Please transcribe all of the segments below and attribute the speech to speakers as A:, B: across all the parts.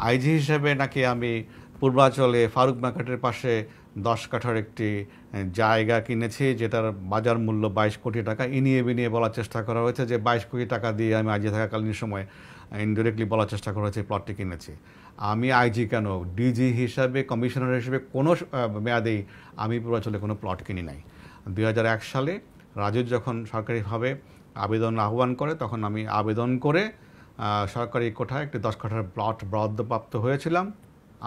A: IG হিসেবে নাকি আমি পূর্বাঞ্চলে ফারুক মার্কেটের পাশে 10 কাঠার একটি জায়গা কিনেছি, যেটার বাজার মূল্য 22 কোটি টাকা। ইনিয়ে বিনিয়ে বলার চেষ্টা করা হয়েছে যে 22 কোটি টাকা দিয়ে আমি আইজি থাকাকালীন সময় ইনডিরেক্টলি বলার চেষ্টা করা হয়েছে প্লটটি কিনেছি। আমি আইজি কেন, ডিজি হিসাবে, কমিশনার হিসেবে কোনো মেয়াদেই আমি পূর্বাঞ্চলে কোনো প্লট কিনি নাই। 2001 সালে রাজুর যখন সরকারিভাবে আবেদন আহ্বান করে, তখন আমি আবেদন করে সরকারি কোঠায় একটি 10 কাঠার প্লট বরাদ্দপ্রাপ্ত হয়েছিলাম,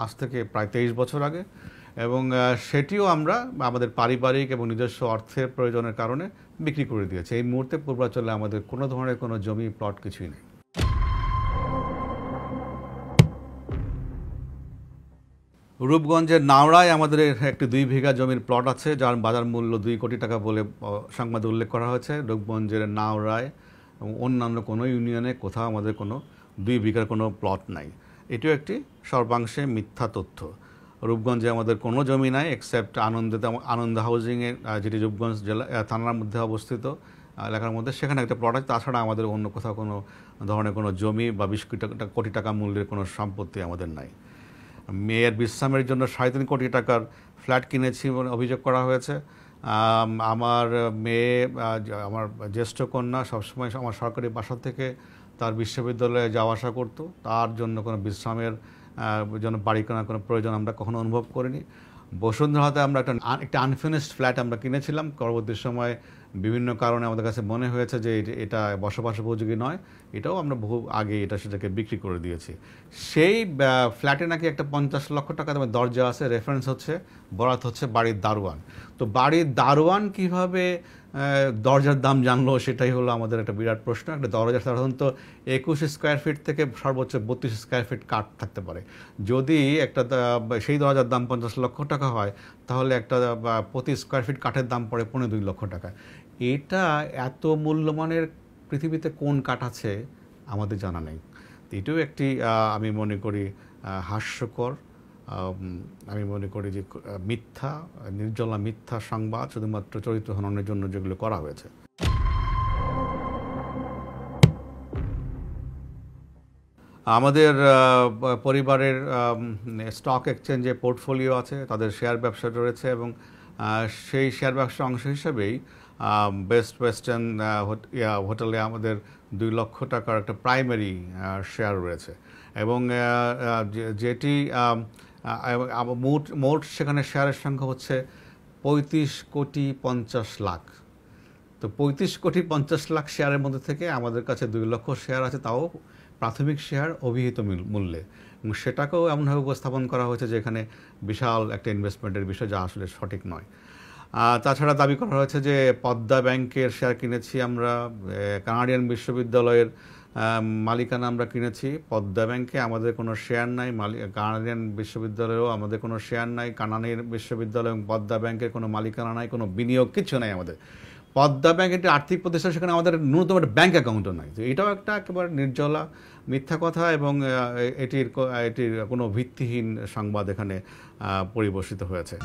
A: আজ থেকে প্রায় 23 বছর আগে। এবং সেটিও আমরা আমাদের পারিবারিক এবং নিজস্ব অর্থের প্রয়োজনের কারণে বিক্রি করে দিয়েছি। এই মুহূর্তে পূর্বাঞ্চলে আমাদের কোনো ধরনের কোনো জমি প্লট কিছুই নেই। রূপগঞ্জের নাওড়ায় আমাদের একটি 2 বিঘা জমির প্লট আছে, যার বাজার মূল্য 2 কোটি টাকা বলে সংবাদে উল্লেখ করা হয়েছে। রূপগঞ্জের নাওড়ায় এবং অন্যান্য কোনো ইউনিয়নে কোথাও আমাদের কোনো 2 বিঘার কোনো প্লট নাই। এটিও একটি সর্বাংশে মিথ্যা তথ্য। রূপগঞ্জে আমাদের কোনো জমি নাই এক্সেপ্ট আনন্দ হাউজিংয়ে, যেটি রূপগঞ্জ জেলা থানার মধ্যে অবস্থিত এলাকার মধ্যে, সেখানে একটা প্লট আছে। তাছাড়া আমাদের অন্য কোথাও কোনো ধরনের কোনো জমি বা 20 কোটি টাকা মূল্যের কোনো সম্পত্তি আমাদের নাই। মেয়ের বিশ্রামের জন্য 3.5 কোটি টাকার ফ্ল্যাট কিনেছি বলে অভিযোগ করা হয়েছে। আমার মেয়ে, আমার জ্যেষ্ঠ কন্যা সবসময় আমার সরকারি বাসা থেকে তার বিশ্ববিদ্যালয়ে যাওয়া আসা করতো, তার জন্য কোনো বিশ্রামের জন্য বাড়ি কেনার কোনো প্রয়োজন আমরা কখনো অনুভব করিনি। বসুন্ধরাতে আমরা একটা আনফিনিশড ফ্ল্যাট আমরা কিনেছিলাম, পরবর্তী সময় বিভিন্ন কারণে আমাদের কাছে মনে হয়েছে যে এটা বসবাস উপযোগী নয়, এটাও আমরা বহু আগে সেটাকে বিক্রি করে দিয়েছি। সেই ফ্ল্যাটে নাকি একটা 50 লক্ষ টাকা দামের দরজা আছে, রেফারেন্স হচ্ছে, বরাত হচ্ছে বাড়ির দারোয়ান। তো বাড়ির দারোয়ান কিভাবে দরজার দাম জানলো, সেটাই হলো আমাদের একটা বিরাট প্রশ্ন। একটা দরজা সাধারণত 21 স্কোয়ার ফিট থেকে সর্বোচ্চ 32 স্কোয়ার ফিট কাঠ থাকতে পারে। যদি একটা সেই দরজার দাম 50 লক্ষ টাকা হয়, তাহলে একটা প্রতি স্কোয়ার ফিট কাঠের দাম পড়ে 2.5 লক্ষ টাকা। এটা এত মূল্যমানের পৃথিবীতে কোন কাঠ আছে আমাদের জানা নেই। এটাও একটি আমি মনে করি হাস্যকর, আমি মনে করি যে মিথ্যা, নির্জলা মিথ্যা সংবাদ, শুধুমাত্র চরিত্র হননের জন্য যেগুলো করা হয়েছে। আমাদের পরিবারের স্টক এক্সচেঞ্জে পোর্টফোলিও আছে, তাদের শেয়ার ব্যবসা রয়েছে, এবং সেই শেয়ার ব্যবসার অংশ হিসেবেই বেস্ট ওয়েস্টার্ন হোটেলে আমাদের 2 লক্ষ টাকার একটা প্রাইমারি শেয়ার রয়েছে, এবং যেটি মোট সেখানে শেয়ারের সংখ্যা হচ্ছে 35 কোটি 50 লাখ। তো 35 কোটি 50 লাখ শেয়ারের মধ্যে থেকে আমাদের কাছে 2 লক্ষ শেয়ার আছে, তাও প্রাথমিক শেয়ার অভিহিত মূল্যে, এবং সেটাকেও এমনভাবে উপস্থাপন করা হয়েছে যে এখানে বিশাল একটা ইনভেস্টমেন্টের বিষয়, যা আসলে সঠিক নয়। তাছাড়া দাবি করা হয়েছে যে পদ্মা ব্যাংকের শেয়ার কিনেছি আমরা, কানাডিয়ান বিশ্ববিদ্যালয়ের মালিকানা আমরা কিনেছি। পদ্মা ব্যাংকে আমাদের কোনো শেয়ার নাই, কানাডিয়ান বিশ্ববিদ্যালয়েও আমাদের কোনো শেয়ার নাই, কানাডিয়ান বিশ্ববিদ্যালয় এবং পদ্মা ব্যাংকের কোনো মালিকানা নাই, কোনো বিনিয়োগ কিছু নাই আমাদের। পদ্মা ব্যাংক একটি আর্থিক প্রতিষ্ঠান, সেখানে আমাদের ন্যূনতম একটা ব্যাংক অ্যাকাউন্টও নাই। তো এটাও একটা একেবারে নির্জলা মিথ্যা কথা, এবং এটির কোনো ভিত্তিহীন সংবাদ এখানে পরিবেশিত হয়েছে।